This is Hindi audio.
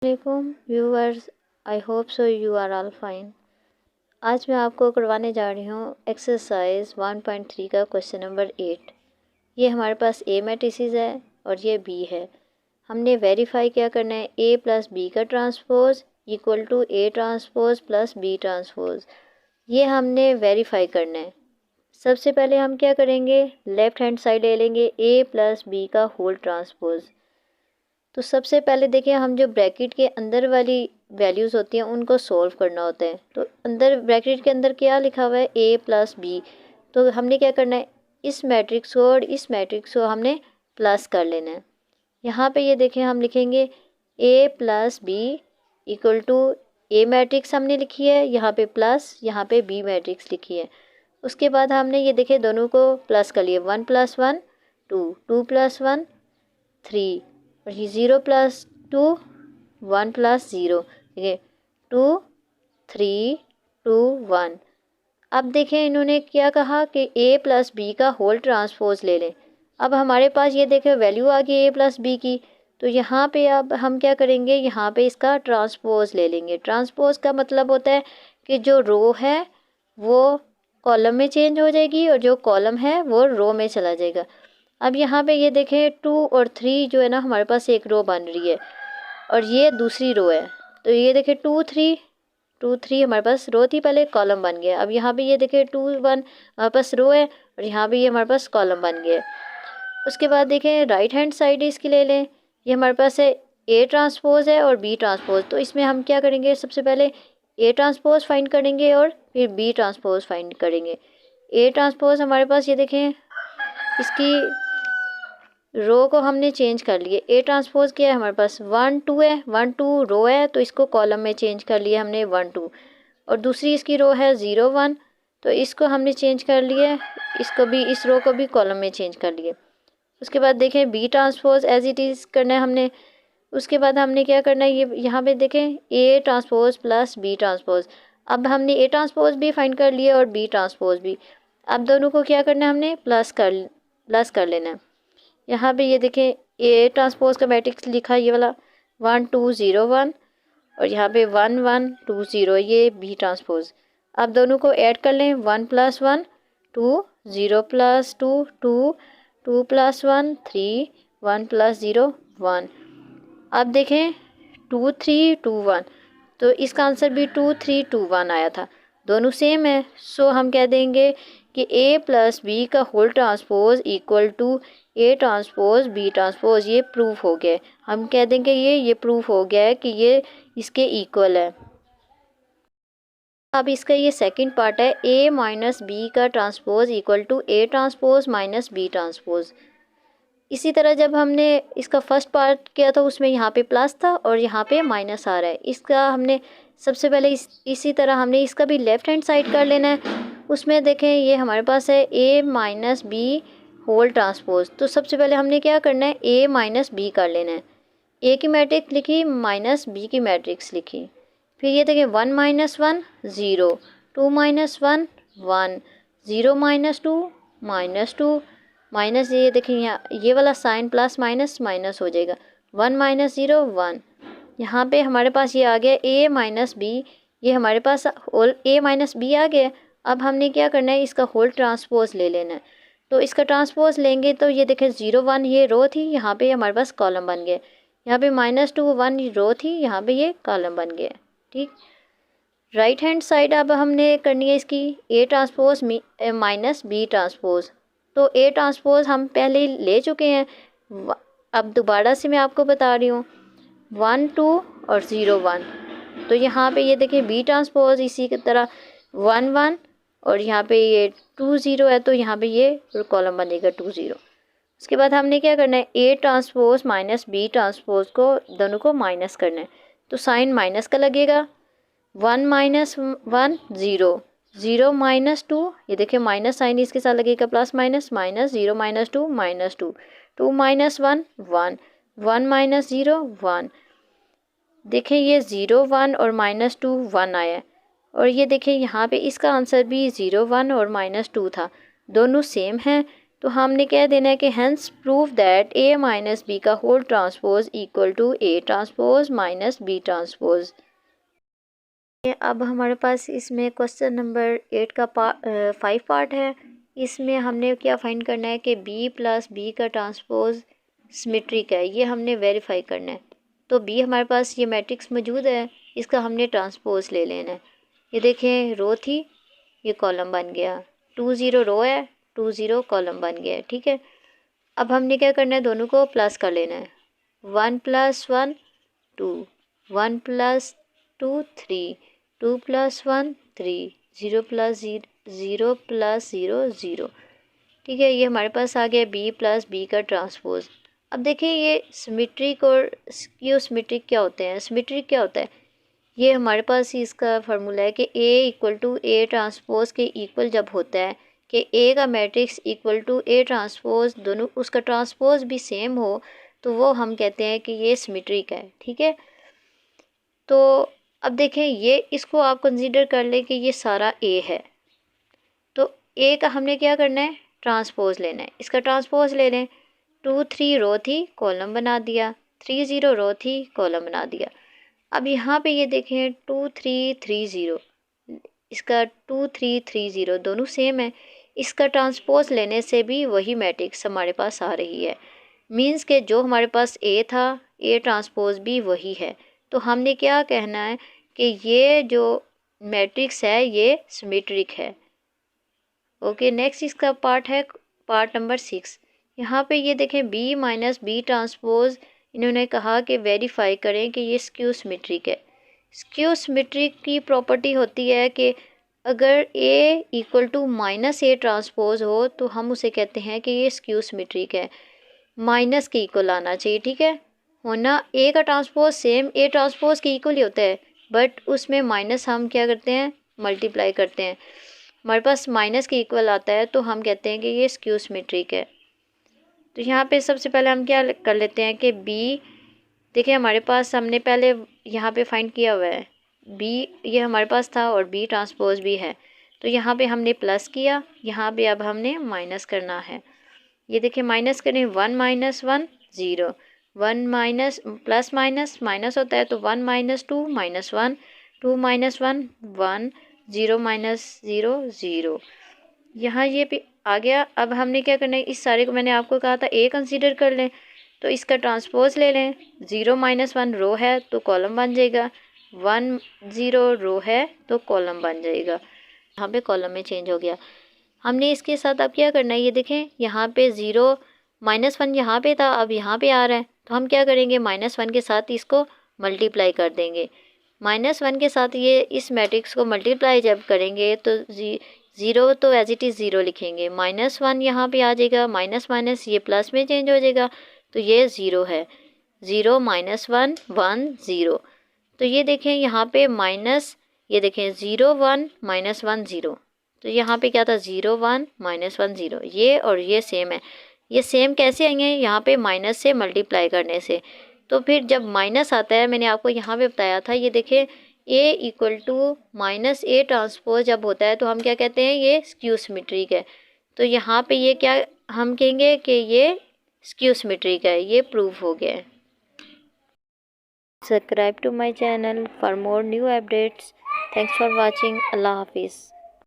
वालेकुम viewers, I hope so you are all fine. आज मैं आपको करवाने जा रही हूँ एक्सरसाइज 1.3 का क्वेश्चन नंबर 8। ये हमारे पास ए मैट्रिसेस है और ये बी है। हमने वेरीफाई क्या करना है, ए प्लस बी का transpose equal to A transpose plus B transpose. ये हमने वेरीफाई करना है। सबसे पहले हम क्या करेंगे, लेफ़्ट हैंड साइड ले लेंगे ए प्लस बी का होल ट्रांसपोज। तो सबसे पहले देखिए, हम जो ब्रैकेट के अंदर वाली वैल्यूज़ होती हैं उनको सॉल्व करना होता है। तो अंदर ब्रैकेट के अंदर क्या लिखा हुआ है, ए प्लस बी। तो हमने क्या करना है, इस मैट्रिक्स को और इस मैट्रिक्स को हमने प्लस कर लेना है। यहाँ पे ये देखें, हम लिखेंगे A plus B equal to A matrix हमने लिखी है, यहाँ पे प्लस, यहाँ पे बी मैट्रिक्स लिखी है। उसके बाद हमने ये देखे दोनों को प्लस कर लिया, 1 + 1 2, 2 + 1 3, और ये 0 + 2 1 + 0, ठीक है, 2 3 2 1। अब देखें इन्होंने क्या कहा कि ए प्लस बी का होल ट्रांसपोज ले लें। अब हमारे पास ये देखें वैल्यू आ गई ए प्लस बी की। तो यहाँ पे अब हम क्या करेंगे, यहाँ पे इसका ट्रांसपोज ले लेंगे। ट्रांसपोज का मतलब होता है कि जो रो है वो कॉलम में चेंज हो जाएगी और जो कॉलम है वो रो में चला जाएगा। अब यहाँ पे ये देखें 2 और 3 जो है ना, हमारे पास एक रो बन रही है और ये दूसरी रो है। तो ये देखें 2 3 हमारे पास रो थी, पहले कॉलम बन गया। अब यहाँ पे ये देखें 2 1 हमारे पास रो है और यहाँ पे ये हमारे पास कॉलम बन गया। उसके बाद देखें राइट हैंड साइड इसकी ले लें। ये हमारे पास है ए ट्रांसपोज है और बी ट्रांसपोज। तो इसमें हम क्या करेंगे, सबसे पहले ए ट्रांसपोज फाइंड करेंगे और फिर बी ट्रांसपोज फाइंड करेंगे। ए ट्रांसपोज हमारे पास ये देखें, इसकी रो को हमने चेंज कर लिए। ए ट्रांसपोज किया है हमारे पास 1 2 है, 1 2 रो है तो इसको कॉलम में चेंज कर लिया हमने 1 2। और दूसरी इसकी रो है 0 1, तो इसको हमने चेंज कर लिया, इसको भी, इस रो को भी कॉलम में चेंज कर लिए। उसके बाद देखें B transpose as it is करना है हमने। उसके बाद हमने क्या करना है, ये यहाँ पे देखें A transpose plus B transpose. अब हमने ए ट्रांसपोज भी फाइंड कर लिया और बी ट्रांसपोज भी। अब दोनों को क्या करना है, हमने प्लस कर लेना है। यहाँ पे ये देखें ए ट्रांसपोज का मैट्रिक्स लिखा ये वाला 1 2 0 1 और यहाँ पे 1 1 2 0, ये बी ट्रांसपोज। अब दोनों को ऐड कर लें, 1 + 1 2, 0 + 2 2, 2 + 1 3, 1 + 0 1। अब देखें 2 3 2 1, तो इसका आंसर भी 2 3 2 1 आया था, दोनों सेम है। सो हम कह देंगे कि ए प्लस बी का whole transpose equal to A transpose B transpose. ये प्रूफ हो गया, हम कह देंगे ये प्रूफ हो गया है कि ये इसके इक्वल है। अब इसका ये सेकंड पार्ट है, ए माइनस बी का transpose equal to A transpose minus B transpose. इसी तरह जब हमने इसका फर्स्ट पार्ट किया था उसमें यहाँ पे प्लस था और यहाँ पे माइनस आ रहा है। इसका हमने सबसे पहले इसी तरह हमने इसका भी लेफ़्ट हैंड साइड कर लेना है। उसमें देखें ये हमारे पास है A minus B whole transpose. तो सबसे पहले हमने क्या करना है, ए माइनस बी कर लेना है। ए की मैट्रिक्स लिखी माइनस बी की मैट्रिक्स लिखी। फिर ये देखें 1 - 1 0, 2 - 1 1, 0 - 2 -2, माइनस, ये देखें यहाँ ये वाला साइन प्लस माइनस माइनस हो जाएगा, 1 - 0 1। यहाँ पे हमारे पास ये आ गया ए माइनस बी, ये हमारे पास होल ए माइनस बी आ गया। अब हमने क्या करना है, इसका होल ट्रांसपोज ले लेना है। तो इसका ट्रांसपोज लेंगे तो ये देखें 0 1 ये रो थी, यहाँ पे हमारे पास कॉलम बन गया। यहाँ पे -2 1 रो थी, यहाँ पे ये कॉलम बन गया। ठीक, राइट हैंड साइड अब हमने करनी है इसकी A transpose minus B transpose. तो ए ट्रांसपोज हम पहले ले चुके हैं, अब दोबारा से मैं आपको बता रही हूँ 1 2 और 0 1। तो यहाँ पे ये देखिए बी ट्रांसपोज इसी की तरह 1 1 और यहाँ पे ये 2 0 है, तो यहाँ पे ये कॉलम बनेगा 2 0। उसके बाद हमने क्या करना है, A transpose minus B transpose को दोनों को माइनस करना है। तो साइन माइनस का लगेगा, 1 - 1 0, 0 - 2, ये देखिए माइनस साइन इसके साथ लगेगा, प्लस माइनस माइनस, 0 - 2 -2, 2 - 1 1, 1 - 0 1। देखें ये 0 1 और -2 1 आया है। और ये देखें यहाँ पे इसका आंसर भी 0 1 और -2 था, दोनों सेम हैं। तो हमने कह देना है कि hence prove that A minus B का whole transpose equal to A transpose minus B transpose. अब हमारे पास इसमें क्वेश्चन नंबर 8 का 5 पार्ट है। इसमें हमने क्या फाइंड करना है कि b प्लस बी का ट्रांसपोज सिमेट्रिक है, ये हमने वेरीफाई करना है। तो b हमारे पास ये मैट्रिक्स मौजूद है, इसका हमने ट्रांसपोज ले लेना है। ये देखें रो थी, ये कॉलम बन गया, 2 0 रो है, 2 0 कॉलम बन गया, ठीक है। अब हमने क्या करना है, दोनों को प्लस कर लेना है। 1 + 1 2, 1 + 2 3, 2 + 1 3, 0 + 0 + 0 0, ठीक है। ये हमारे पास आ गया b प्लस बी का ट्रांसपोज। अब देखिए ये सिमेट्रिक और स्क्यू सिमेट्रिक क्या होते हैं। सिमेट्रिक क्या होता है, ये हमारे पास ही इसका फार्मूला है कि a = a ट्रांसपोज के इक्वल जब होता है कि a का मैट्रिक्स = a ट्रांसपोज, दोनों उसका ट्रांसपोज भी सेम हो, तो वो हम कहते हैं कि ये सिमेट्रिक है, ठीक है। तो अब देखें ये इसको आप कंसीडर कर लें कि ये सारा a है, तो a का हमने क्या करना है, ट्रांसपोज लेना है। इसका ट्रांसपोज ले लें। 2 3 रो थी, कॉलम बना दिया, 3 0 रो थी, कॉलम बना दिया। अब यहाँ पे ये देखें 2 3 3 0, इसका 2 3 3 0 दोनों सेम है। इसका ट्रांसपोज लेने से भी वही मैट्रिक्स हमारे पास आ रही है, मींस के जो हमारे पास a था, a ट्रांसपोज भी वही है। तो हमने क्या कहना है कि ये जो मैट्रिक्स है ये सिमेट्रिक है। ओके, नेक्स्ट इसका पार्ट है पार्ट नंबर 6। यहाँ पे ये देखें b माइनस बी ट्रांसपोज, इन्होंने कहा कि वेरीफाई करें कि ये स्क्यू सिमेट्रिक है। स्क्यू सिमेट्रिक की प्रॉपर्टी होती है कि अगर a = -a ट्रांसपोज हो तो हम उसे कहते हैं कि ये स्क्यू सिमेट्रिक है। माइनस के इक्वल आना चाहिए, ठीक है। होना a का ट्रांसपोज सेम a ट्रांसपोज के इक्वल ही होता है, बट उसमें माइनस हम क्या करते हैं, मल्टीप्लाई करते हैं। हमारे पास माइनस के इक्वल आता है तो हम कहते हैं कि ये स्क्यू सिमेट्रिक है। तो यहाँ पे सबसे पहले हम क्या कर लेते हैं कि b, देखिए हमारे पास हमने पहले यहाँ पे फाइंड किया हुआ है b, ये हमारे पास था और b ट्रांसपोज भी है। तो यहाँ पे हमने प्लस किया, यहाँ पे अब हमने माइनस करना है। ये देखिए माइनस करें, 1 - 1 0, 1 माइनस प्लस माइनस माइनस होता है, तो 1 - 2 -1, 2 - 1 1, 0 - 0 0। यहाँ ये भी आ गया। अब हमने क्या करना है, इस सारे को मैंने आपको कहा था a कंसीडर कर लें, तो इसका ट्रांसपोज ले लें। 0 - 1 रो है तो कॉलम बन जाएगा, 1 0 रो है तो कॉलम बन जाएगा। यहाँ पे कॉलम में चेंज हो गया। हमने इसके साथ अब क्या करना है, ये देखें यहाँ पे 0 -1 यहाँ पे था, अब यहाँ पे आ रहा है, तो हम क्या करेंगे, -1 के साथ इसको मल्टीप्लाई कर देंगे। -1 के साथ ये इस मैट्रिक्स को मल्टीप्लाई जब करेंगे तो 0 तो एज इट इज़ 0 लिखेंगे, -1 यहाँ पे आ जाएगा, माइनस माइनस ये प्लस में चेंज हो जाएगा, तो ये 0 है। 0 - 1 1 0, तो ये देखें यहाँ पे माइनस, ये देखें 0 1 -1 0, तो यहाँ पे क्या था, 0 1 -1 0। ये और ये सेम है। ये सेम कैसे आएंगे, यहाँ पे माइनस से मल्टीप्लाई करने से। तो फिर जब माइनस आता है, मैंने आपको यहाँ पे बताया था, ये देखें a = -a ट्रांसपोज जब होता है तो हम क्या कहते हैं, ये स्क्यू सिमेट्रिक है। तो यहाँ पे ये क्या हम कहेंगे कि ये स्क्यू सिमेट्रिक है, ये प्रूफ हो गया है। Subscribe to my channel for more new updates. Thanks for watching. अल्लाह हाफिज़।